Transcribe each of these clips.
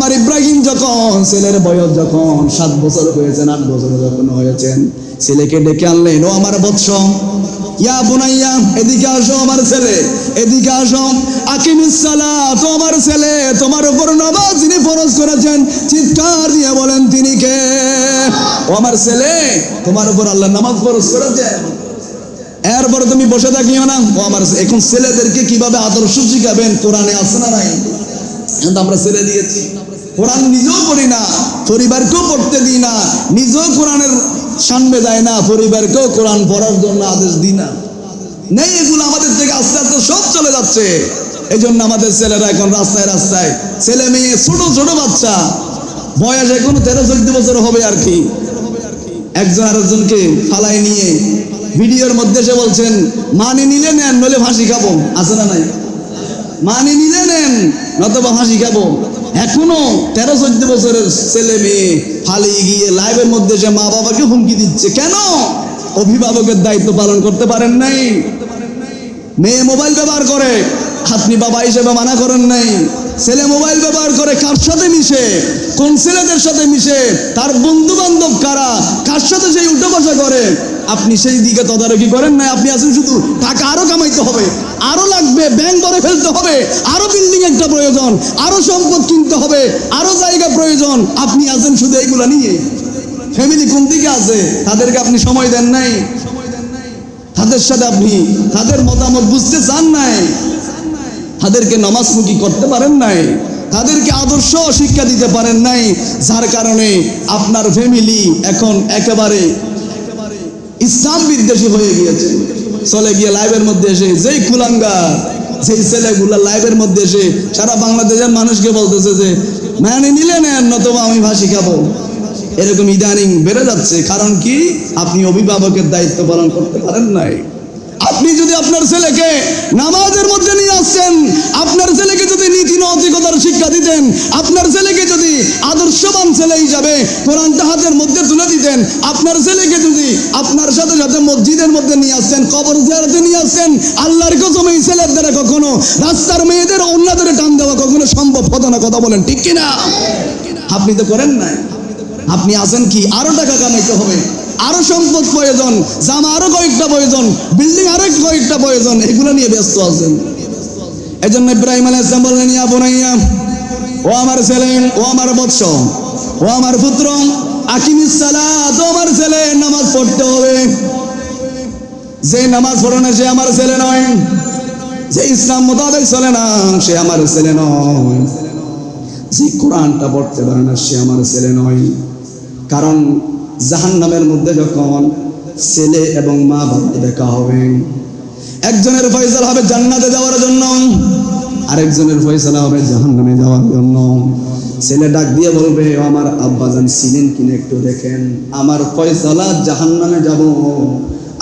আমার ইব্রাহিম যখন ছেলের বয়স যখন 7 বছর হয়েছেন, 8 বছর যখন হয়েছেন, ছেলেকে ডেকে আনলেন, ও আমার বৎস, ইয়া বুনাইয়া, এদিকে আসো আমার ছেলে, এদিকে আসো, আকিমিস সালাত, আমার ছেলে তোমার উপর নামাজ যিনি ফরজ করেছেন, চিৎকার দিয়ে বলেন তিনি কে? ও আমার ছেলে, তোমার উপর আল্লাহ নামাজ ফরজ করেছেন, এরপর তুমি বসে থাকিও না। ও আমার, এখন ছেলেদেরকে কিভাবে আদর্শ শিখাবেন? কোরআনে আছে না নাই? কিন্তু আমরা ছেড়ে দিয়েছি, কোরআন নিজেও পড়ি না, পরিবারকেও পড়তে দিই না, নিজেও কোরআনের সামনে যায় না, পরিবারকেও কোরআন পড়ার জন্য আদেশ দিই না। নেই, এগুলো আমাদের থেকে আস্তে আস্তে সব চলে যাচ্ছে। এই জন্য আমাদের ছেলেরা এখন রাস্তায় রাস্তায়, ছেলে মেয়ে, ছোট ছোট বাচ্চা, বয়স এখনো 13-14 বছর হবে আর কি, একজন আরেকজনকে ফালাই নিয়ে ভিডিওর মধ্যে সে বলছেন, মানি নিলে নেন, নইলে ফাঁসি খাবো। আছে না নাই? মানি নিলে নেন, নতুবা ফাঁসি খাবো। এখনো 13-14 বছরের ছেলে মেয়ে ফালিয়ে গিয়ে লাইভের মধ্যে সে মা বাবাকে হুমকি দিচ্ছে। কেন? অভিভাবকের দায়িত্ব পালন করতে পারেন নাই। মেয়ে মোবাইল ব্যবহার করে, আপনি বাবা হিসেবে মানা করেন নাই। ছেলে মোবাইল ব্যবহার করে, কার সাথে মিশে, কোন ছেলেদের সাথে মিশে, তার বন্ধু বান্ধব কারা, কার সাথে সেই উল্টো বসা করে, আপনি সেই দিকে তদারকি করেন নাই। আপনি আছেন শুধু টাকা আরো কামাইতে হবে, আরো লাগবে, ব্যাংক ভরে ফেলতে হবে, আরো বিল্ডিং একটা প্রয়োজন, আরো সম্পদ কিনতে হবে, আরো জায়গা প্রয়োজন। আপনি আছেন শুধু এইগুলা নিয়ে। ফ্যামিলি কোন দিকে আছে? তাদেরকে আপনি সময় দেন নাই, তাদের সাথে আপনি তাদের মতামত বুঝতে চান নাই, তাদেরকে নামাজমুখী করতে পারেন নাই, তাদেরকে আদর্শ শিক্ষা দিতে পারেন নাই, যার কারণে আপনার ফ্যামিলি এখন একেবারে ইসলাম বিদ্বেষী হয়ে গিয়েছে। চলে গিয়ে লাইভের মধ্যে এসে যেই কুলাঙ্গার, যেই ছেলেগুলা লাইভের মধ্যে এসে সারা বাংলাদেশের মানুষকে বলতেছে যে মানে নিলে নেন, নতুবা আমি ফাঁসি খাবো। এরকম ইদানিং বেড়ে যাচ্ছে। কারণ কি? আপনি অভিভাবকের দায়িত্ব পালন করতে পারেন নাই। আপনি যদি আপনার ছেলেকে নামাজের মধ্যে নিয়ে আসছেন, আপনার ছেলেকে যদি নীতি নৈতিকতার শিক্ষা দিতেন, আপনার ছেলেকে যদি আদর্শবান ছেলে হিসাবে কোরআনটা হাতের মধ্যে তুলে দিতেন, আপনার ছেলেকে যদি আপনার সাথে সাথে মসজিদের মধ্যে নিয়ে আসতেন, কবর জিয়ারতে নিয়ে আসতেন, আল্লাহর কসম এই ছেলের দ্বারা কখনো রাস্তার মেয়েদের অন্যদের টান দেওয়া কখনো সম্ভব হতো না। কথা বলেন ঠিক কিনা? আপনি তো করেন নাই। আপনি আছেন কি? আরো টাকা কামাইতে হবে, আরো সম্পদ প্রয়োজন, জামা আরো কয়েকটা প্রয়োজন, বিল্ডিং আরো কয়েকটা প্রয়োজন, এগুলো নিয়ে ব্যস্ত আছেন। এই জন্য ইব্রাহিম আলাইহিস সালাম বললেন, ইয়া বুনাইয়া, ও আমার ছেলে, ও আমার বৎস, ও আমার পুত্র, আকিমিস সালাত, ও আমার ছেলে, নামাজ পড়তে হবে। যে নামাজ পড়ে না সে আমার ছেলে নয়, যে ইসলাম মোতাবেক চলে না সে আমার ছেলে নয়, যে কোরআনটা পড়তে পারে না সে আমার ছেলে নয়। কারণ জাহান্নামের মধ্যে যখন ছেলে এবং মা বাবা দেখা হবে, একজনের ফয়সালা হবে জান্নাতে যাওয়ার জন্য, আরেকজনের ফয়সালা হবে জাহান্নামে যাওয়ার জন্য। ছেলে ডাক দিয়ে বলবে, আমার আব্বাজান ছিলেন কিনা একটু দেখেন, আমার ফয়সালা জাহান্নামে যাব,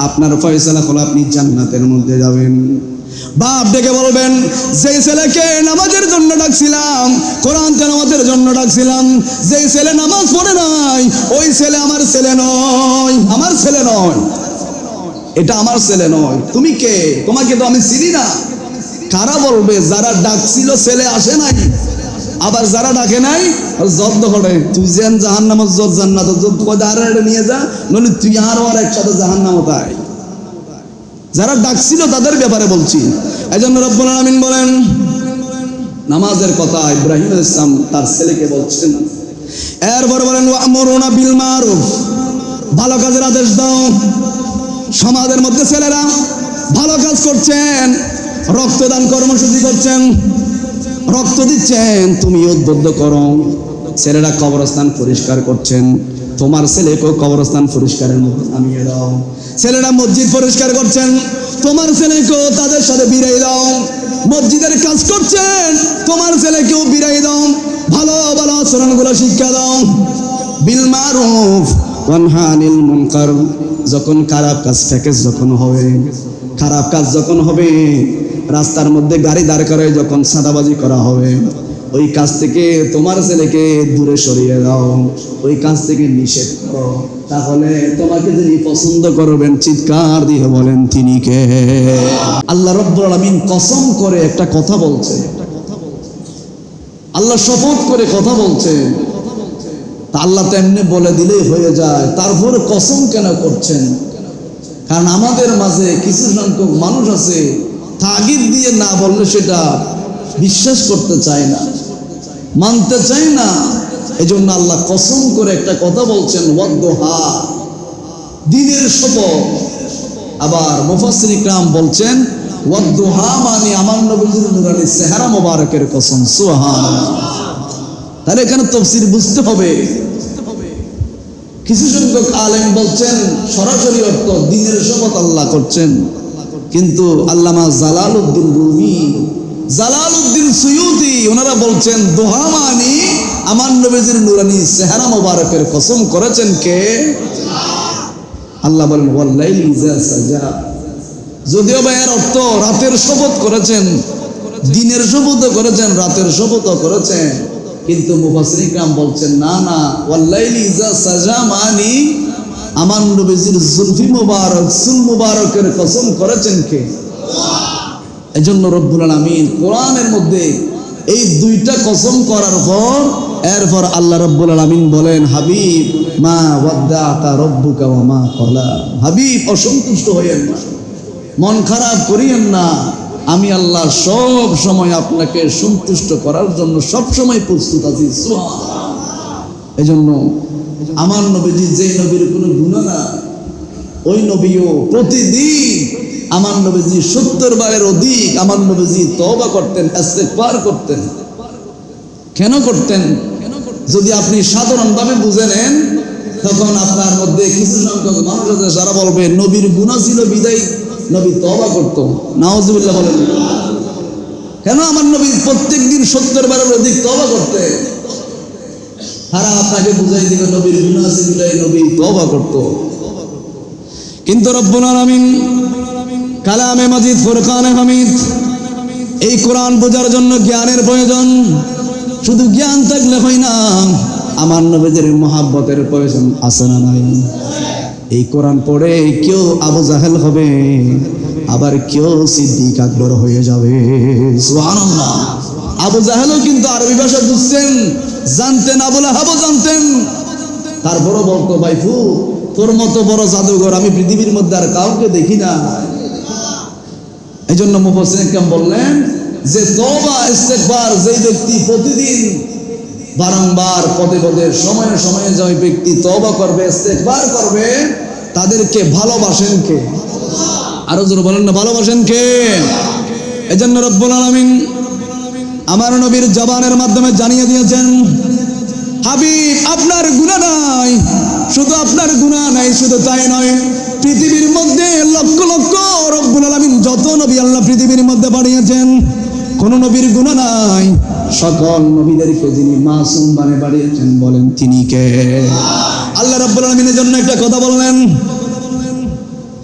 আপনার ফয়সালা হলো আপনি জান্নাতের মধ্যে যাবেন। বাপ ডেকে বলবেন, যেই ছেলেকে নামাজের জন্য ডাকছিলাম, কোরআন তেলাওয়াতের জন্য ডাকছিলাম, যেই ছেলে নামাজ পড়ে নাই, ওই ছেলে আমার ছেলে নয়, আমার ছেলে নয়, এটা আমার ছেলে নয়। তুমি কে? তোমাকে তো আমি চিনি না। কারা বলবে? যারা ডাকছিল ছেলে আসে নাই, আবার যারা ডাকে নাই জব্দ করে, তুই যেন জাহান্নামে জব জান্নাত জব নিয়ে যা, নইলে তুই আরো আর একসাথে জাহান্নামে তাই। যারা ডাকছিল তাদের ব্যাপারে বলছি। এই জন্য রব্বুল আলামিন বলেন, নামাজের কথা ইব্রাহিম আলাইহিস সালাম তার ছেলেকে বলছেন। এরপর বলেন, ওয়া'মুরুনা বিল মারুফ, ভালো কাজের আদেশ দাও। সমাজের মধ্যে ছেলেরা ভালো কাজ করছেন, রক্তদান কর্মসূচি করছেন, রক্ত দিচ্ছেন, তুমি উদ্বুদ্ধ করো। ছেলেরা কবরস্থান পরিষ্কার করছেন, তোমার ছেলেকেও কবরস্থান পরিষ্কারের মধ্যে নামিয়ে দাও। ছেলেরা মসজিদ পরিষ্কার করছেন, তোমার ছেলেকেও তাদের সাথে বিরাই দাও। মসজিদের কাজ করছেন, তোমার ছেলেকেও বিরাই দাও, ভালো ভালো আচরণগুলো শিক্ষা দাও। বিল মারুফ ওয়ানহা আনিল মুনকার, যখন খারাপ কাজ প্যাকেজ যখন হবে, খারাপ কাজ যখন হবে, রাস্তার মধ্যে গাড়ি দাঁড় করায় যখন সাদাবাজি করা হবে, ওই কাজ থেকে তোমার ছেলেকে দূরে সরিয়ে দাও, ওই কাজ থেকে নিষেধ করো। তাহলে তোমাকে যিনি পছন্দ করবেন, চিৎকার দিয়ে বলেন তিনি কে? আল্লাহ রাব্বুল আলামিন কসম করে একটা কথা বলছে। আল্লাহ শপথ করে কথা বলছেন, তা আল্লাহ তো এমনি বলে দিলেই হয়ে যায়, তারপরে কসম কেন করছেন? কারণ আমাদের মাঝে কিছু সংখ্যক মানুষ আছে তাগিদ দিয়ে না বললে সেটা বিশ্বাস করতে চায় না, মানতে চায় না। এজন্য আল্লাহ কসম করে একটা কথা বলছেন, ওয়াদ্দুহা, দিনের শপথ। আবার মুফাসসির ইকরাম বলছেন ওয়াদ্দুহা মানে আমার নবীর নূরানী চেহারা মোবারকের কসম। সুবহানাল্লাহ। তাহলে এখানে তাফসীর বুঝতে হবে। কিছু সংখ্যক আলেম বলছেন সরাসরি অর্থ দিনের শপথ আল্লাহ করছেন, কিন্তু আল্লামা জালালউদ্দিন রুমি, জালালউদ্দিন সুয়ুতি ওনারা বলছেন দোহা মানে আমার নবীর নূরানী চেহারা মোবারকের কসম করেছেন কে? আল্লাহ বলেন ওয়াল্লাইলি ইযা সাজা। যদিও বা এর অর্থ রাতের শপথ করেছেন, দিনের শপথও করেছেন, রাতের শপথও করেছেন, কিন্তু মুফাসসির ইকরাম বলছেন না না, ওয়াল্লাইলি ইযা সাজা মানে আমার নবীর জুলফি মুবারক, চুল মুবারকের কসম করেছেন কে? এজন্য রব্বুল আলামিন কোরআনের মধ্যে এই দুইটা কসম করার পর এরপর আল্লাহ রব্বুল আলামিন বলেন, হাবিব মা ওয়াদ্দাআকা রব্বুকা ওয়া মা ক্বালা। হাবিব অসন্তুষ্ট হইয়েন না, মন খারাপ করিয়েন না, আমি আল্লাহ সব সময় আপনাকে সন্তুষ্ট করার জন্য সব সময় প্রস্তুত আছি। সুবহানাল্লাহ। এজন্য আমার নবীজি যেই নবীর কোনো গুনাহ না, ওই নবীও প্রতিদিন আমার নবীজি 70 বারের অধিক আমার নবীজি তওবা করতেন, ইস্তিগফার করতেন। কেন করতেন? যদি আপনি সাধারণভাবে বুঝে নেন, তখন আপনার মধ্যে কিছু সংখ্যক মানুষ আছে যারা বলবে নবীর গুনাহ ছিল বিদায় নবী তওবা করতো। নাউজুবিল্লাহ বলেন। কেন আমার নবী প্রত্যেকদিন 70 বারের অধিক তওবা করতেন? তারা আপনাকে বুঝাই দিবে নবীর গুনাহ ছিল বিদায় নবী তওবা করতো। কিন্তু রব্বুল আলামিন কালামে মাজিদ, ফুরকানে হামিদ, এই কোরআন বোঝার জন্য জ্ঞানের প্রয়োজন। শুধু জ্ঞান থাকলে হয় না, আমার নবীদের মহাব্বতের প্রয়োজন আছে না নাই? এই কোরআন পড়ে কেউ আবু জাহেল হবে, আবার কেউ সিদ্দিক আকবর হয়ে যাবে। সুবহানাল্লাহ। আবু জাহেলও কিন্তু আরবি ভাষা বুঝতেন, জানতেন, আবু লাহাবও জানতেন, তারপরও বলতো ভাইফু তোর মতো বড় জাদুঘর আমি পৃথিবীর মধ্যে আর কাউকে দেখি না। এই জন্য মুফাসসির ইকরাম বললেন যে তওবা ইস্তিগফার যেই ব্যক্তি প্রতিদিন বারংবার পদে পদে সময়ে সময়ে যে ব্যক্তি তওবা করবে, ইস্তিগফার করবে, তাদেরকে ভালোবাসেন কে? আরো জোরে বলেন না, ভালোবাসেন কে? এজন্য রব্বুল আলামিন আমার নবীর জবানের মাধ্যমে জানিয়ে দিয়েছেন, হাবিব আপনার গুনাহ নাই, শুধু আপনার গুনাহ নাই, শুধু তাই নয়, পৃথিবীর মধ্যে লক্ষ লক্ষ রব্বুল আলামিন যত নবী আল্লাহ পৃথিবীর মধ্যে পাঠিয়েছেন, কোন নবীর গুনাহ নাই। সকল নবীদেরকে যিনি মাসুম বানিয়ে পাঠিয়েছেন, বলেন তিনি কে? আল্লাহ রাব্বুল আলামিনের জন্য একটা কথা বললেন।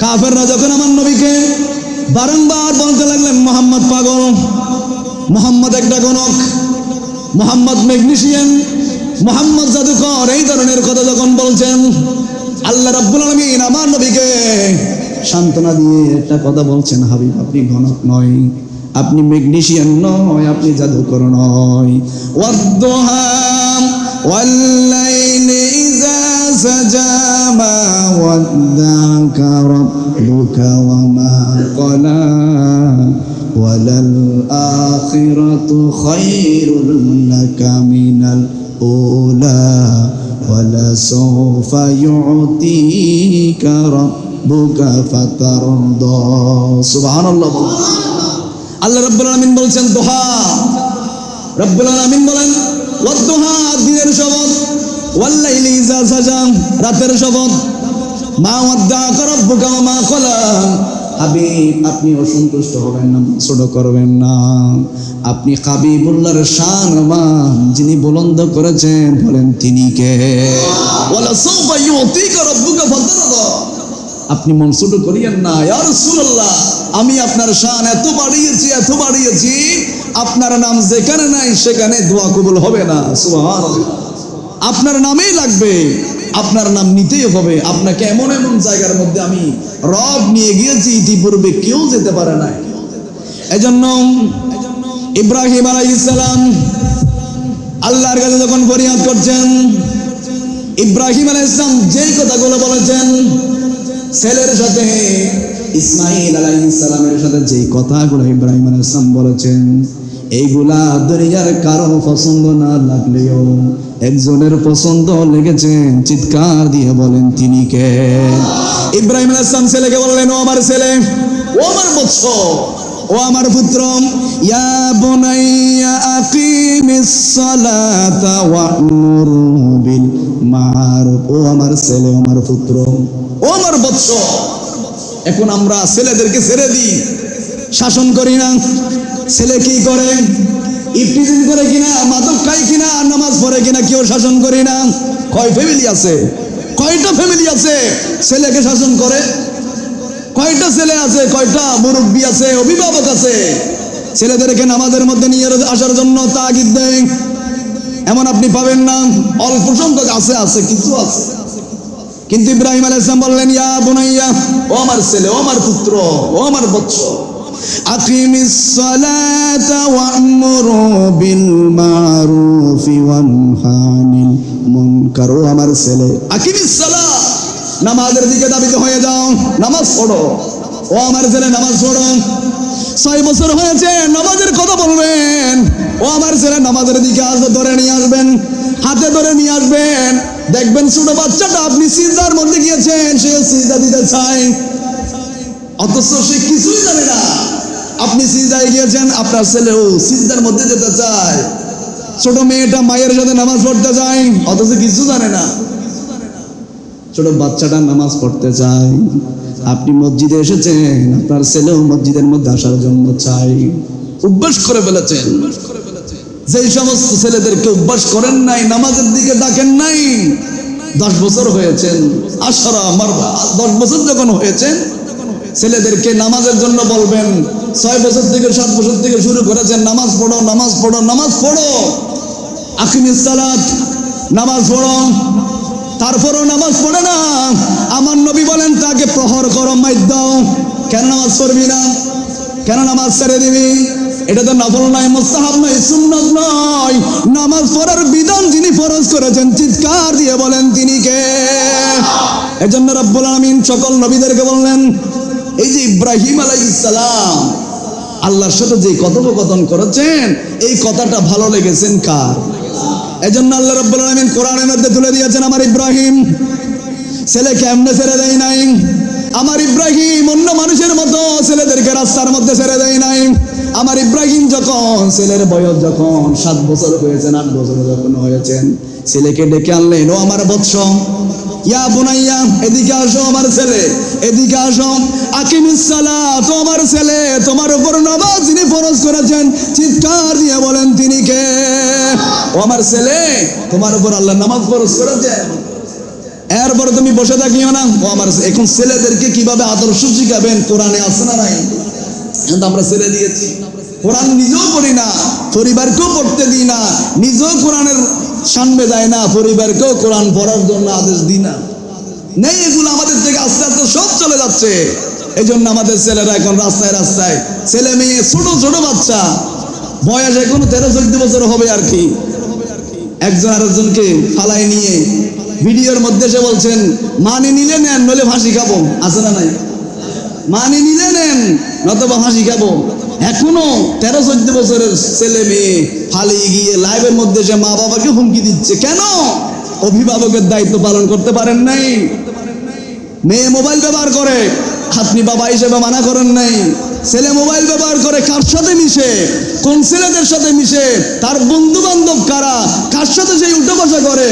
কাফেররা যখন আমার নবীকে বারংবার বলতে লাগলেন মুহাম্মদ পাগল, মুহাম্মদ একটা গণক, মুহাম্মদ ম্যাগনেসিয়ান, মুহাম্মদ জাদুকর, এই ধরনের কথা যখন বলছেন, আল্লাহ রাব্বুল আলামিন আমার নবীকে সান্ত্বনা দিয়ে একটা কথা বলছেন, হাবিব আপনি গণক নয়, আপনি ম্যাগনেসিয়ান নয়, আপনি জাদুকর নয়। ওয়াদ্দুহা ওয়াল্লাইলি ইযা সাজা মা ওয়াদ্দাকা রাব্বুকা ওয়া মা ক্বালা ওয়ালাল আখিরাতু খায়রুল লাকা মিনাল উলা ওয়ালাসাউফা ইউতিকা রাব্বুকা ফাতারদা। সুবহানাল্লাহ। আল্লাহ রাব্বুল আলামিন বলছেন দোহা, রাব্বুল আলামিন বলেন ওয়াদ্দুহা দিনের শপথ, ওয়াল্লাইলি ইযা সাজা রাতের শপথ, মা ওয়াদ্দাকা রাব্বুকা ওয়া মা ক্বালা। হাবিব আপনি অসন্তুষ্ট হবেন না, ছোট করবেন না, আপনি হাবিবুল্লাহর শান মান যিনি বুলন্দ করেছেন, বলেন তিনি কে? ওয়ালাসাউফা ইউতিকা রাব্বুকা ফাতারদা। আপনি মন ছোট করিয়েন না, ইয়া রাসূলুল্লাহ আমি আপনার শান এত বাড়িয়েছি, এত বাড়িয়েছি, আপনার নাম যেখানে নাই সেখানে দোয়া কবুল হবে না। সুবহানাল্লাহ। আপনার নামেই লাগবে, আপনার নাম নিতেই হবে। আপনাকে এমন এমন জায়গার মধ্যে আমি রব নিয়ে গিয়েছি ইতিপূর্বে কেউ যেতে পারে না। এজন্য ইব্রাহিম আলাইহিস সালাম আল্লাহর কাছে যখন ফরিয়াদ করছেন, ইব্রাহিম আলাইহিস সালাম যেই কথাগুলো বলেছেন, ছেলের সাথে ইসমাঈল আলাইহিস সালামের সাথে যেই কথাগুলো ইব্রাহিম আলাইহিস সালাম বলেছেন, এইগুলা দুনিয়ার কারো পছন্দ না লাগলেও একজনের পছন্দ লেগেছে। চিৎকার দিয়ে বলেন তিনি কে? ইব্রাহিম আলাইহিস সালাম ছেলেকে বললেন, ও আমার ছেলে, ও আমার বৎস, ও আমার পুত্র, ইয়া বুনাইয়া আকিমিস সালাতা ওয়া'মুর বিল মা'রুফ। ও আমার ছেলে, ও আমার পুত্র, ও আমার বৎস। এখন আমরা ছেলেদেরকে ছেড়ে দিই, শাসন করি না। ছেলে কি করে? ইফটিজিং করে কিনা, মাদক খায় কিনা, নামাজ পড়ে কিনা, কেউ শাসন করি না। কয় ফ্যামিলি আছে, কয়টা ফ্যামিলি আছে ছেলেকে শাসন করে? কয়টা ছেলে আছে, কয়টা মুরব্বী আছে, অভিভাবক আছে ছেলেদেরকে নামাজের মধ্যে নিয়ে আসার জন্য তাগিদ দেয়? এমন আপনি পাবেন না। অল্প সংখ্যক আছে, আছে কিছু আছে। কিন্তু ইব্রাহিম আলাইহিস সালাম বললেন, ইয়া বুনাইয়া, ও আমার ছেলে, ও আমার পুত্র, ও আমার বৎস, আকিমিস সালাতা ওয়া'মুর বিল মা'রুফি ওয়ানহা আনিল মুনকার। ও আমার ছেলে, আকিমিস সালাত, নামাজের দিকে ধাবিত হয়ে যাও, নামাজ পড়ো। ও আমার ছেলে, নামাজ পড়ো। 6 বছর হয়েছে, নামাজের কথা বলবেন। ও আমার ছেলে, নামাজের দিকে আসবে, ধরে নিয়ে আসবেন, হাতে ধরে নিয়ে আসবেন। দেখবেন ছোট বাচ্চাটা আপনি সিজদার মধ্যে গিয়েছেন, সে সিজদা দিতে চায়, অথচ সে কিছুই জানে না আপনি সিজদায় গিয়েছেন। আপনার ছেলেও সিজদার মধ্যে যেতে চায়। ছোট মেয়েটা মায়ের সাথে নামাজ পড়তে যায়, অথচ কিছু জানে না। ছোট বাচ্চাটা নামাজ পড়তে চায়। আপনি মসজিদে এসেছেন, আপনার ছেলেও মসজিদের মধ্যে আসার জন্য চাই। অভ্যাস করে ফেলেছেন। যেই সমস্ত ছেলেদেরকে অভ্যাস করেন নাই, নামাজের দিকে ডাকেন নাই, 10 বছর হয়েছেন, আশরা মারবা 10 বছর যখন হয়েছেন, ছেলেদেরকে নামাজের জন্য বলবেন। 6 বছর থেকে 7 বছর থেকে শুরু করেছেন, নামাজ পড়ো, নামাজ পড়ো, নামাজ পড়ো, আকিমিস সালাত, নামাজ পড়ো। তারপরও নামাজ পড়ে না। আমার নবী বলেন, তাকে প্রহর করো, মাইর দাও। কেন নামাজ পড়বি না? কেন নামাজ ছেড়ে দিবি? এটা তো নফল নয়, মুস্তাহাব নয়, সুন্নাত নয়। নামাজ পড়ার বিধান যিনি ফরজ করেছেন, চিৎকার দিয়ে বলেন তিনি কে? এজন্য রব্বুল আলামিন সকল নবীদেরকে বললেন, এই যে ইব্রাহিম আলাইহিস সালাম আল্লাহর সাথে যে কথোপকথন করেছেন, এই কথাটা ভালো লেগেছেন কার? এজন্য আল্লাহ রাব্বুল আলামিন কোরআনের মধ্যে তুলে দিয়েছেন, আমার ইব্রাহিম ছেলে কেমনে ছেড়ে দেয় নাই। আমার ইব্রাহিম অন্য মানুষের মতো ছেলেদেরকে রাস্তার মধ্যে ছেড়ে দেয় নাই। আমার ইব্রাহিম যখন ছেলের বয়স যখন 7 বছর হয়েছেন, 8 বছর যখন হয়েছেন, ছেলেকে ডেকে আনলেন, ও আমার বৎস, ইয়া বুনাইয়া, এদিকে আসো আমার ছেলে, এদিকে আসো, আকিমিস সালাত, আমার ছেলে, তোমার উপর নামাজ যিনি ফরজ করেছেন, চিৎকার দিয়ে বলেন তিনি কে? ও আমার ছেলে, তোমার উপর আল্লাহ নামাজ ফরজ করেছেন, এরপরে তুমি বসে থাকিও না। ও আমার, এখন ছেলেদেরকে কিভাবে আদর্শ শিখাবেন? কোরআনে আছে না নাই? কিন্তু আমরা ছেড়ে দিয়েছি। কোরআন নিজেও পড়ি না, পরিবারকেও পড়তে দিই না, নিজেও কোরআনের সামনে যায় না, পরিবারকেও কোরআন পড়ার জন্য আদেশ দিই না। নেই, এগুলো আমাদের থেকে আস্তে আস্তে সব চলে যাচ্ছে। এই জন্য আমাদের ছেলেরা এখন রাস্তায় রাস্তায়, ছেলে মেয়ে, ছোট ছোট বাচ্চা, বয়স এখনো 13-14 বছর হবে আর কি, একজন আরেকজনকে ফালাই নিয়ে ভিডিওর মধ্যে সে বলছেন, মানে নিলে নেন, নইলে ফাঁসি খাবো। আছে না নাই? মানে নিলে নেন, নতুবা ফাঁসি খাবো। এখনো 13-14 বছরের ছেলে মেয়ে ফালিয়ে গিয়ে লাইভের মধ্যে সে মা বাবাকে হুমকি দিচ্ছে। কেন? অভিভাবকের দায়িত্ব পালন করতে পারেন নাই। মেয়ে মোবাইল ব্যবহার করে, আপনি বাবা হিসেবে মানা করেন নাই। ছেলে মোবাইল ব্যবহার করে, কার সাথে মিশে, কোন ছেলেদের সাথে মিশে, তার বন্ধু বান্ধব কারা, কার সাথে সেই উঠে বসা করে,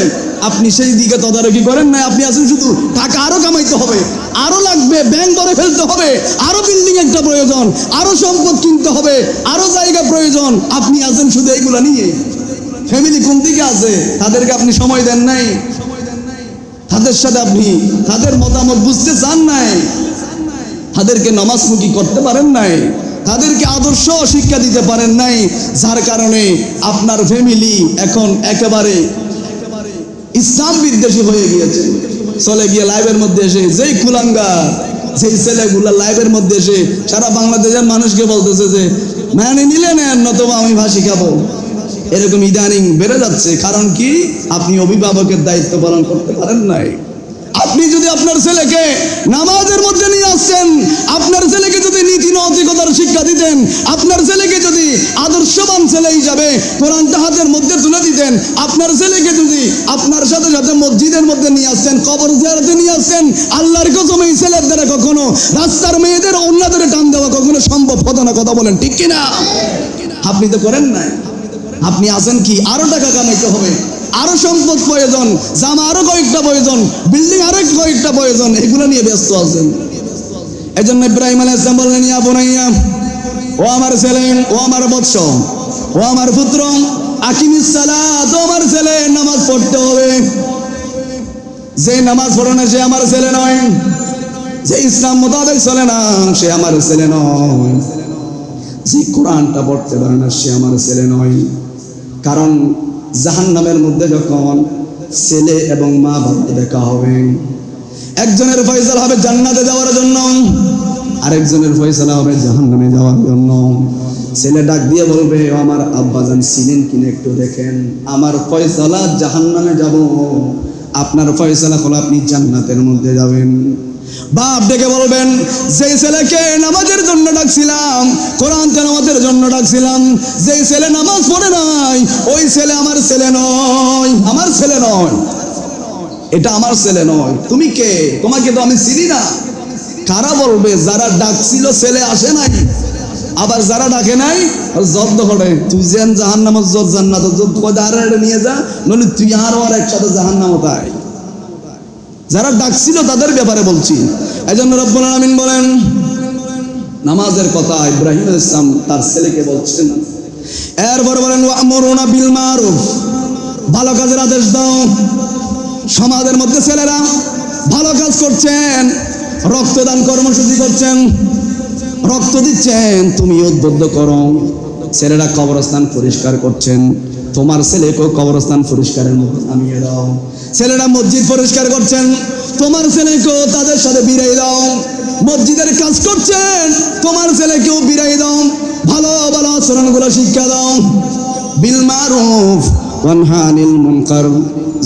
আপনি সেই দিকে তদারকি করেন না। আপনি আছেন শুধু টাকা আরো কামাইতে হবে, আরো লাগবে, ব্যাংক করে ফেলতে হবে, আরো বিল্ডিং একটা প্রয়োজন, আরো সম্পদ কিনতে হবে, আরো জায়গা প্রয়োজন। আপনি আছেন শুধু এইগুলা নিয়ে। ফ্যামিলি কোন দিকে আছে? তাদেরকে আপনি সময় দেন নাই, তাদের সাথে আপনি তাদের মতামত বুঝতে চান নাই, তাদেরকে নামাজমুখী করতে পারেন নাই, তাদেরকে আদর্শ শিক্ষা দিতে পারেন নাই, যার কারণে আপনার ফ্যামিলি এখন একেবারে ইসলাম বিদ্বেষী হয়ে গিয়েছে। চলে গিয়ে লাইভের মধ্যে এসে যেই কুলাঙ্গার, যেই ছেলেগুলা লাইভের মধ্যে এসে সারা বাংলাদেশের মানুষকে বলতেছে যে মানে নিলে নেন, নতুবা আমি ফাঁসি খাবো। এরকম ইদানিং বেড়ে যাচ্ছে। কারণ কি? আপনি অভিভাবকের দায়িত্ব পালন করতে পারেন নাই। আপনি যদি আপনার ছেলেকে নামাজের মধ্যে নিয়ে আসছেন, আপনার ছেলেকে যদি নীতি নৈতিকতার শিক্ষা দিতেন, আপনার ছেলেকে যদি আদর্শবান ছেলে হিসাবে কোরআনটা হাতের মধ্যে তুলে দিতেন, আপনার ছেলেকে যদি আপনার সাথে সাথে মসজিদের মধ্যে নিয়ে আসতেন, কবর জিয়ারতে নিয়ে আসতেন, আল্লাহর কসম এই ছেলের দ্বারা কখনো রাস্তার মেয়েদের অন্যদের টান দেওয়া কখনো সম্ভব হতো না। কথা বলেন ঠিক কিনা? আপনি তো করেন নাই। আপনি আছেন কি আরো টাকা কামাইতে হবে, আরো সম্পদ প্রয়োজন, জামা আরো কয়েকটা প্রয়োজন, বিল্ডিং আরো কয়েকটা প্রয়োজন, এগুলো নিয়ে ব্যস্ত আছেন। এই জন্য ইব্রাহিম আলাইহিস সালাম বললেন, ইয়া বুনাইয়া, ও আমার ছেলে, ও আমার বৎস, ও আমার পুত্র, আকিমিস সালাত, ও আমার ছেলে, নামাজ পড়তে হবে। যে নামাজ পড়ে না সে আমার ছেলে নয়, যে ইসলাম মোতাবেক চলে না সে আমার ছেলে নয়, যে কোরআনটা পড়তে পারে না সে আমার ছেলে নয়। কারণ জাহান্নামের মধ্যে যখন ছেলে এবং মা বাবা দেখা হবে, একজনের ফয়সালা হবে জান্নাতে যাওয়ার জন্য, আরেকজনের ফয়সালা হবে জাহান্নামে যাওয়ার জন্য। ছেলে ডাক দিয়ে বলবে, ও আমার আব্বাজান ছিলেন কিনা একটু দেখেন, আমার ফয়সালা জাহান্নামে যাব, আপনার ফয়সালা হলো আপনি জান্নাতের মধ্যে যাবেন। বাপ ডেকে বলবেন, যেই ছেলেকে নামাজের জন্য ডাকছিলাম, কোরআন তেলাওয়াতের জন্য ডাকছিলাম, যেই ছেলে নামাজ পড়ে নাই, ওই ছেলে আমার ছেলে নয়, আমার ছেলে নয়, এটা আমার ছেলে নয়। তুমি কে? তোমাকে তো আমি চিনি না। কারা বলবে? যারা ডাকছিল ছেলে আসে নাই, আবার যারা ডাকে নাই জব্দ করে, তুই যেন জাহান্নামত জব জান্নাত জব দাঁড়ায় নিয়ে যা, নইলে তুই আরো আর একসাথে জাহান্নামত আয়। যারা ডাকছিল তাদের ব্যাপারে বলছি। এজন্য রব্বুল আলামিন বলেন, নামাজের কথা ইব্রাহিম আলাইহিস সালাম তার ছেলেকে বলছেন। এরপর বলেন, ওয়া'মুরুনা বিল মারুফ, ভালো কাজের আদেশ দাও। সমাজের মধ্যে ছেলেরা ভালো কাজ করছেন, রক্তদান কর্মসূচি করছেন, রক্ত দিচ্ছেন, তুমি উদ্বুদ্ধ করো। ছেলেরা কবরস্থান পরিষ্কার করছেন, তোমার ছেলেকেও কবরস্থান পরিষ্কারের মধ্যে নামিয়ে দাও। ছেলেরা মসজিদ পরিষ্কার করছেন, তোমার ছেলেকেও তাদের সাথে বিরাই দাও। মসজিদের কাজ করছেন, তোমার ছেলেকেও বিরাই দাও, ভালো ভালো আচরণগুলো শিক্ষা দাও। বিল মারুফ ওয়ানহা আনিল মুনকার,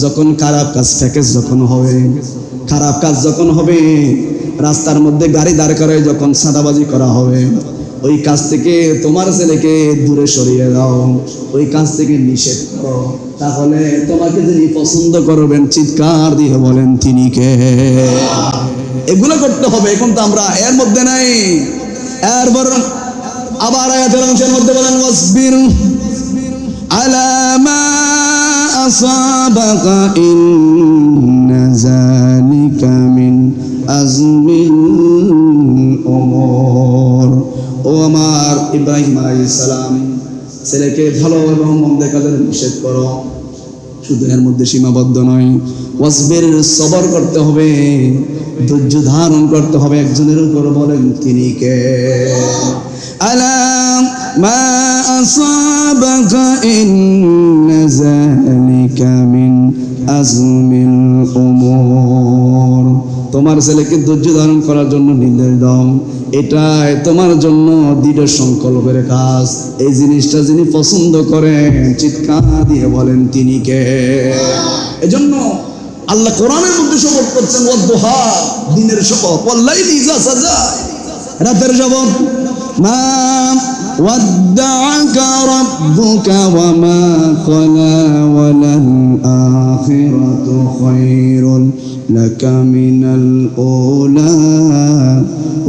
যখন খারাপ কাজ প্যাকেজ যখন হবে, খারাপ কাজ যখন হবে, রাস্তার মধ্যে গাড়ি দাঁড় করে যখন সাদাবাজি করা হবে, ওই কাজ থেকে তোমার ছেলেকে দূরে সরিয়ে দাও, ওই কাজ থেকে নিষেধ করো। তাহলে তোমাকে যিনি পছন্দ করবেন চিৎকার দিয়ে বলেন তিনি কে? এগুলো করতে হবে। এখন তো আমরা এর মধ্যে নাই। এরপর আবার আয়াতের অংশের মধ্যে বলেন, ওয়াসবির আলা মা আসাবাকা ইন্না যালিকা মিন আজমিল উমুর। ও আমার ইব্রাহিম আলাইহিস সালাম, ছেলেকে ভালো এবং মন্দ কাজের নিষেধ করো, শুধু এর মধ্যে সীমাবদ্ধ নয়। ওয়াসবির, সবর করতে হবে, ধৈর্য ধারণ করতে হবে। একজনের উপর বলেন তিনি কে? আলা মা আসাবাকা ইন্না যালিকা মিন আজমিল উমুর। তোমার ছেলেকে ধৈর্য ধারণ করার জন্য নির্দেশ দাও, এটাই তোমার জন্য দৃঢ় সংকল্পের কাজ। এই জিনিসটা যিনি পছন্দ করেন চিৎকার দিয়ে বলেন তিনি কে? এজন্য আল্লাহ কোরআনের মধ্যে শপথ করছেন, ওয়াদ-দুহা, দিনের শপথ, ওয়াল-লাইলি ইযা সাজা, রাতের শপথ। মা ওয়াদ্দাআকা রাব্বুকা ওয়া মা ক্বালা ওয়ালাল আখিরাতু খায়রুন লাকা মিনাল উলা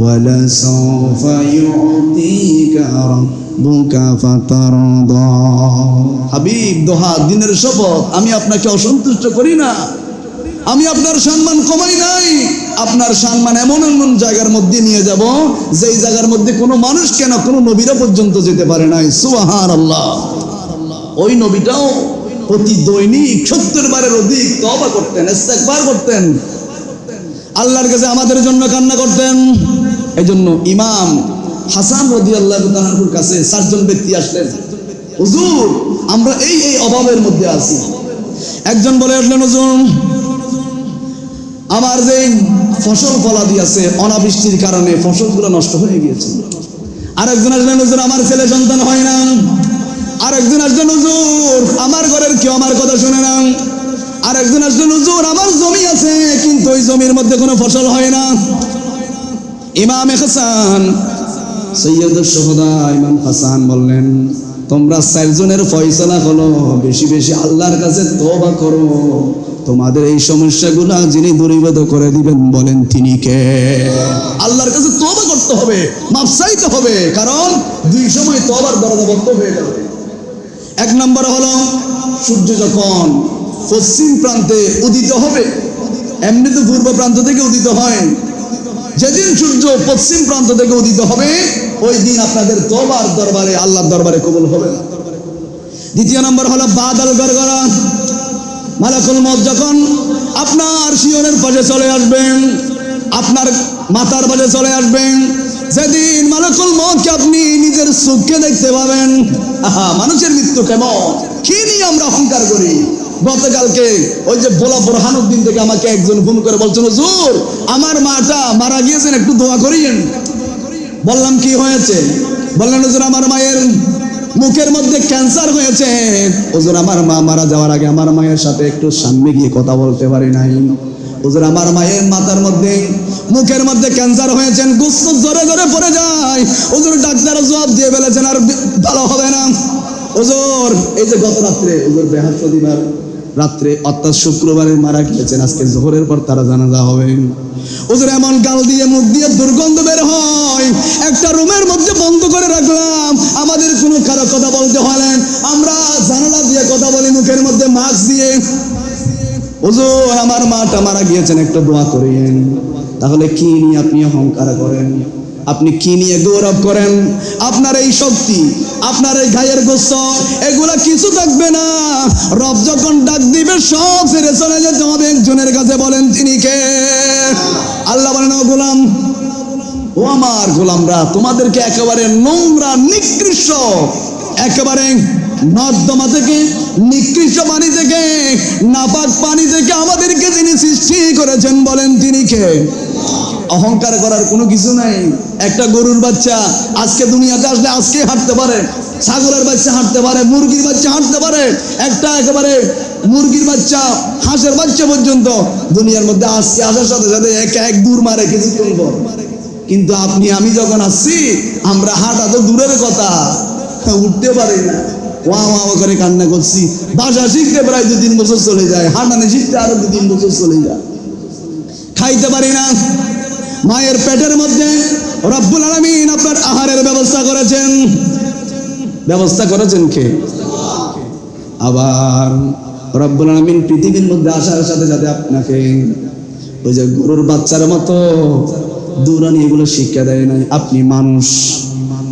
ওয়ালাসাওফা ইউতিকা রাব্বুকা ফাতারদা। হাবিব, দোহা, দিনের শপথ, আমি আপনাকে অসন্তুষ্ট করি না, আমি আপনার সম্মান কমাই নাই, আপনার সম্মান এমন এমন জায়গার মধ্যে নিয়ে যাব যেই জায়গার মধ্যে কোনো মানুষ কেন কোনো নবীরা পর্যন্ত যেতে পারে নাই। সুবহানাল্লাহ। ওই নবীটাও প্রতি দৈনিক 70 বারের অধিক তওবা করতেন, ইস্তেগফার করতেন, আল্লাহর কাছে আমাদের জন্য কান্না করতেন। এই জন্য ইমাম হাসান রাদিয়াল্লাহু তাআলার কাছে 4 জন ব্যক্তি আসলেন, হুজুর আমরা এই এই অভাবের মধ্যে আছি। একজন বলে উঠলেন, হুজুর আমার যে ফসল ফলাদি আছে অনাবৃষ্টির কারণে ফসলগুলো নষ্ট হয়ে গিয়েছে। আরেকজন আসলেন, হুজুর আমার ছেলে সন্তান হয় না। আরেকজন আসলেন, হুজুর কেউ আমার কথা শুনে না। আর একজন আসলেন, হুজুর আমার জমি আছে কিন্তু ওই জমির মধ্যে কোনো ফসল হয় না। ইমাম হাসান সৈয়দুশ শুহাদা ইমাম হাসান বললেন, তোমরা চারজনের ফয়সালা হলো বেশি বেশি আল্লাহর কাছে তওবা করো, তোমাদের এই সমস্যাগুলো যিনি দূরীভূত করে দিবেন বলেন তিনি কে? আল্লাহর কাছে তওবা করতে হবে, মাফ চাইতে হবে, কারণ দুই সময় তওবার দরজা বন্ধ হয়ে যাবে। এক নম্বর হলো সূর্য যখন পশ্চিম প্রান্তে উদিত হবে, এমনি তো পূর্ব প্রান্ত থেকে উদিত হয়, যেদিন সূর্য পশ্চিম প্রান্ত থেকে উদিত হবে ওই দিন আপনাদের তওবার দরবারে আল্লাহর দরবারে কবুল হবে না। দ্বিতীয় নম্বর হলো বাদল গরগরা, মালাকুল মউত যখন আপনার শিয়রের পাশে চলে আসবেন, আপনার মাথার পাশে চলে আসবেন, যেদিন মালাকুল মউতকে আপনি নিজের চোখে দেখতে পাবেন। মানুষের মৃত্যু কেমন, কি নিয়ে আমরা অহংকার করি। গতকালকে ওই যে ভোলা বোরহানুদ্দিন থেকে আমাকে একজন ফোন করে বলছেন, হুজুর আমার মাটা মারা গিয়েছেন, একটু দোয়া করিয়েন। বললাম কি হয়েছে? বললেন হুজুর আমার মায়ের মুখের মধ্যে ক্যান্সার হয়েছে। হুজুর আমার মা মারা যাওয়ার আগে আমার মায়ের সাথে একটু সামনে গিয়ে কথা বলতে পারি নাই। হুজুর আমার মায়ের মাথার মধ্যে মুখের মধ্যে ক্যান্সার হয়েছে, গোস্ত জোরে জোরে পড়ে যায়। হুজুর ডাক্তার জবাব দিয়ে ফেলেছেন আর ভালো হবে না। হুজুর এই যে গত রাত্রে, হুজুর বৃহস্পতিবার রাত্রে অর্থাৎ শুক্রবারে মারা গিয়েছেন, আজকে জোহরের পর তারা জানাজা হবে। হুজুর এমন গাল দিয়ে মুখ দিয়ে দুর্গন্ধ বের হয়, একটা রুমের মধ্যে বন্ধ করে রাখলাম, আমাদের কোনো কারো কথা বলতে হলেন আমরা জানালা দিয়ে কথা বলি, মুখের মধ্যে মাস্ক দিয়ে। হুজুর আমার মাটা মারা গিয়েছেন, একটু দোয়া করিয়েন। তাহলে কি নিয়ে আপনি অহংকার করেন? আপনি কি নিয়ে গৌরব করেন? আপনার এই শক্তি, আপনার এই গায়ের গোস্ত, এগুলা কিছু থাকবে না। রব যখন ডাক দিবে সব ছেড়ে চলে যেতে হবে একজনের কাছে, বলেন তিনি কে? আল্লাহ বলেন, ও গোলাম, ও আমার গোলামরা, তোমাদেরকে একেবারে নোংরা নিকৃষ্ট, একেবারে নর্দমা থেকে, নিকৃষ্ট পানি থেকে, নাপাক পানি থেকে আমাদেরকে যিনি সৃষ্টি করেছেন বলেন তিনি কে? অহংকার করার কোনো কিছু নাই। একটা গরুর বাচ্চা আজকে দুনিয়াতে আসলে আজকে হাঁটতে পারে, ছাগলের বাচ্চা হাঁটতে পারে, মুরগির বাচ্চা হাঁটতে পারে, একটা একেবারে মুরগির বাচ্চা, হাঁসের বাচ্চা পর্যন্ত দুনিয়ার মধ্যে আজকে আসার সাথে সাথে এক দূর মারে কিছুক্ষণ পর। কিন্তু আপনি আমি যখন আসছি, আমরা হাঁটা তো দূরের কথা, উঠতে পারি না, ওয়া ওয়া করে কান্না করছি। ভাষা শিখতে প্রায় 2-3 বছর চলে যায়, হাঁটানে শিখতে আরো 2-3 বছর চলে যায়। খাইতে পারি না। মায়ের পেটের মধ্যে রব্বুল আলামিন আপনার আহারের ব্যবস্থা করেছেন। ব্যবস্থা করেছেন কে? আবার রব্বুল আলামিন পৃথিবীর মধ্যে আসার সাথে সাথে আপনাকে ওই যে গরুর বাচ্চার মতো দূরানি এগুলো শিক্ষা দেয় নাই। আপনি মানুষ,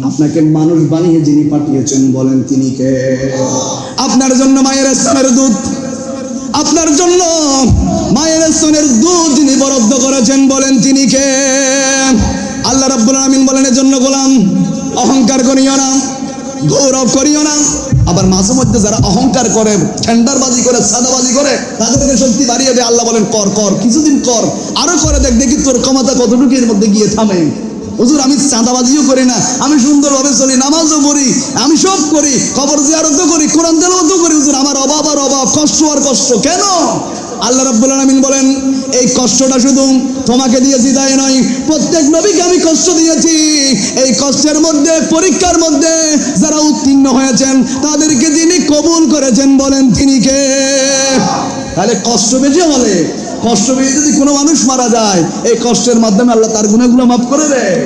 আপনাকে মানুষ বানিয়ে যিনি পাঠিয়েছেন বলেন তিনি কে? আপনার জন্য মায়ের স্তনের দুধ, আপনার জন্য মায়ের স্তনের দুধ যিনি বরাদ্দ করেছেন বলেন তিনি কে? আল্লাহ রাব্বুল আলামিন বলেন, এর জন্য গোলাম অহংকার করিও না, গৌরব করিও না। আবার মাঝে মধ্যে যারা অহংকার করে, ঠেন্ডারবাজি করে, সাদাবাজি করে, তাদেরকে শক্তি বাড়িয়ে দেয়। আল্লাহ বলেন কর কর, কিছুদিন কর, আরো করে দেখ, দেখি তোর ক্ষমতা কতটুকু এর মধ্যে গিয়ে থামে। হুজুর আমি চাঁদাবাজিও করি না, আমি সুন্দরভাবে চলি, নামাজও পড়ি, আমি সব করি, কবর জিয়ারতও করি, কোরআন তেলাওয়াতও করি। হুজুর আমার অভাব আর অভাব, কষ্ট আর কষ্ট। কেন? আল্লাহ রাব্বুল আলামিন বলেন, এই কষ্টটা শুধু তোমাকে দিয়েছি তাই নয়, প্রত্যেক নবীকে আমি কষ্ট দিয়েছি। এই কষ্টের মধ্যে, পরীক্ষার মধ্যে যারা উত্তীর্ণ হয়েছেন তাদেরকে যিনি কবুল করেছেন বলেন তিনি কে? তাহলে কষ্ট বেশি হলে, কষ্ট পেয়ে যদি কোনো মানুষ মারা যায়, এই কষ্টের মাধ্যমে আল্লাহ তার গুনাহগুলো মাফ করে দেয়।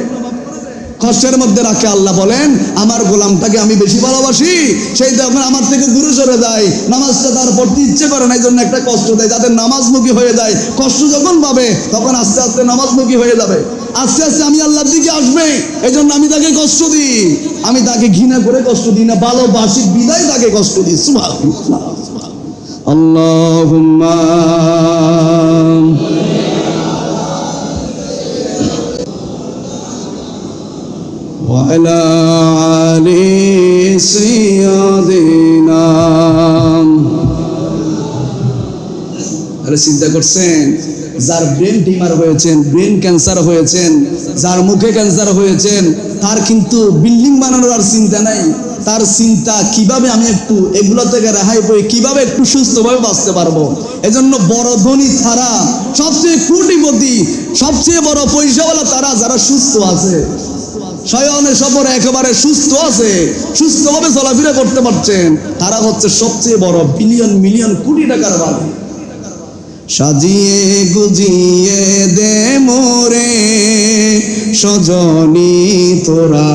কষ্টের মধ্যে রাখে আল্লাহ বলেন, আমার গোলামটাকে আমি বেশি ভালোবাসি, সেই তখন আমার থেকে দূরে সরে যায়, নামাজটা তার পড়তে ইচ্ছে করে না, এই জন্য একটা কষ্ট দেয়, যাতে নামাজমুখী হয়ে যায়। কষ্ট যখন পাবে তখন আস্তে আস্তে নামাজমুখী হয়ে যাবে, আস্তে আস্তে আমি আল্লাহর দিকে আসবে। এই জন্য আমি তাকে কষ্ট দিই, আমি তাকে ঘৃণা করে কষ্ট দিই না, ভালোবাসি বিদায় তাকে কষ্ট দিই। সুবহানাল্লাহ, আল্লাহুম্মা وعلى آل سيدنا। আরে চিন্তা করছেন যার ব্রেন টিউমার হয়েছেন, ব্রেন ক্যান্সার হয়েছেন, যার মুখে ক্যান্সার হয়েছেন, তার কিন্তু বিল্ডিং বানানোর আর চিন্তা নাই। তার চিন্তা কিভাবে আমি একটু এগুলো থেকে রেহাই পাই, কিভাবে একটু সুস্থভাবে বাঁচতে পারবো। এজন্য বড় ধনী তারা, সবচেয়ে কোটিপতি, সবচেয়ে বড় পয়সাওয়ালা তারা যারা সুস্থ আছে, শয়নে সফরে একেবারে সুস্থ আছে, সুস্থভাবে চলাফেরা করতে পারছেন, তারা হচ্ছে সবচেয়ে বড় বিলিয়ন মিলিয়ন কোটি টাকার মালিক। সাজিয়ে গুজিয়ে দে মোরে সজনী তোরা,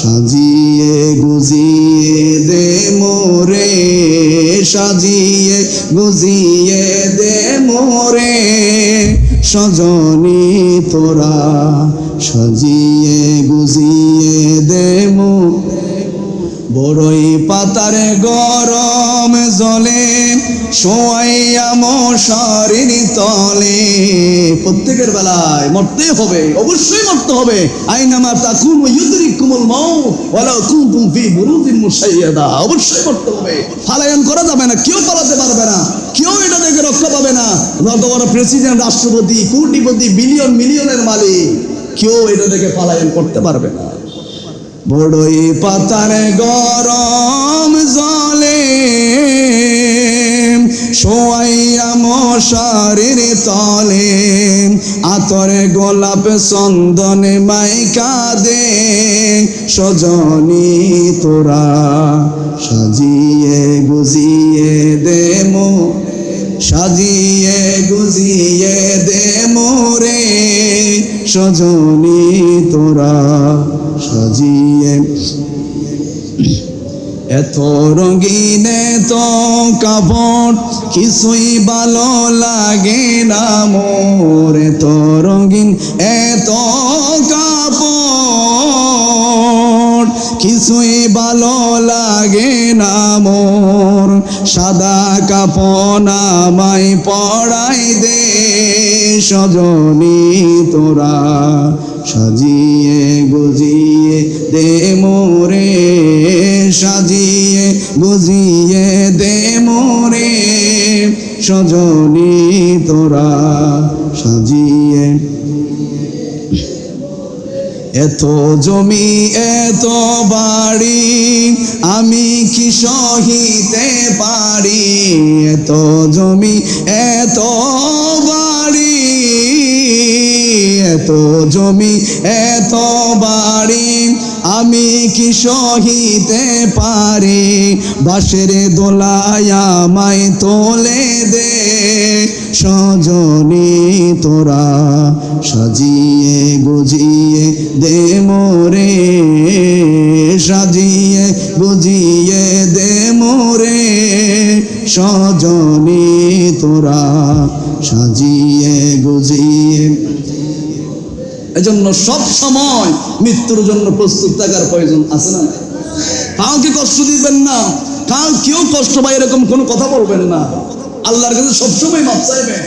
সাজিয়ে গুজিয়ে দে মোরে, সাজিয়ে গুজিয়ে দে মোরে সজনী তোরা, সাজিয়ে গুজিয়ে দে মোরে। বড়ই পাতার গরম জলে শোয়াইয়া মশারির তলে। প্রত্যেকের বেলায় মরতে হবে, অবশ্যই মরতে হবে। আইনামা তাকুনু ইউদরিকুমুল মাউত ওয়ালাউ কুনতুম ফি বুরুজিন মুশাইয়াদা। অবশ্যই মরতে হবে, পালায়ন করা যাবে না, কেউ পালাতে পারবে না, কেউ এটা থেকে রক্ষা পাবে না। যত বড় প্রেসিডেন্ট, রাষ্ট্রপতি, কোটিপতি, বিলিয়ন মিলিয়নের মালিক, কেউ এটা থেকে পালায়ন করতে পারবে না। বড়ই পাতার গরম জলে শোয়াইয়া মশারির তলে, আতরে গোলাপ চন্দনে মাইকা দে সজনী তোরা, সাজিয়ে গুজিয়ে দে মো, সাজিয়ে গুজিয়ে দে মোরে সজনী তোরা, সাজিয়ে। এত রঙিন এত কাপড় কিছুই ভালো লাগে না মোর, এত রঙিন এত কাপড় কিছুই ভালো লাগে না মোর, সাদা কাপড় আমায় পরাই দে সজনী তোরা, সাজিয়ে গুজিয়ে দে মোরে, সাজিয়ে গুজিয়ে দে মোরে সজনী তোরা, সাজিয়ে। এত জমি এত বাড়ি আমি কি সহিতে পারি, এত জমি এত বাড়ি, এত জমি এত বাড়ি আমি কি সহিতে পারি, বাঁশের দোলায় আমায় তোলে দে সজনী তোরা, সাজিয়ে গুজিয়ে দে মোরে, সাজিয়ে গুজিয়ে দে মোরে সজনী তোরা, সাজিয়ে গুজিয়ে। এজন্য সব সময় মৃত্যুর জন্য প্রস্তুত থাকার প্রয়োজন আছে না? কাউকে কষ্ট দিবেন না, কেউ কষ্ট পায় এরকম কোনো কথা বলবেন না। আল্লাহর কাছে সবসময় মাপ চাইবেন।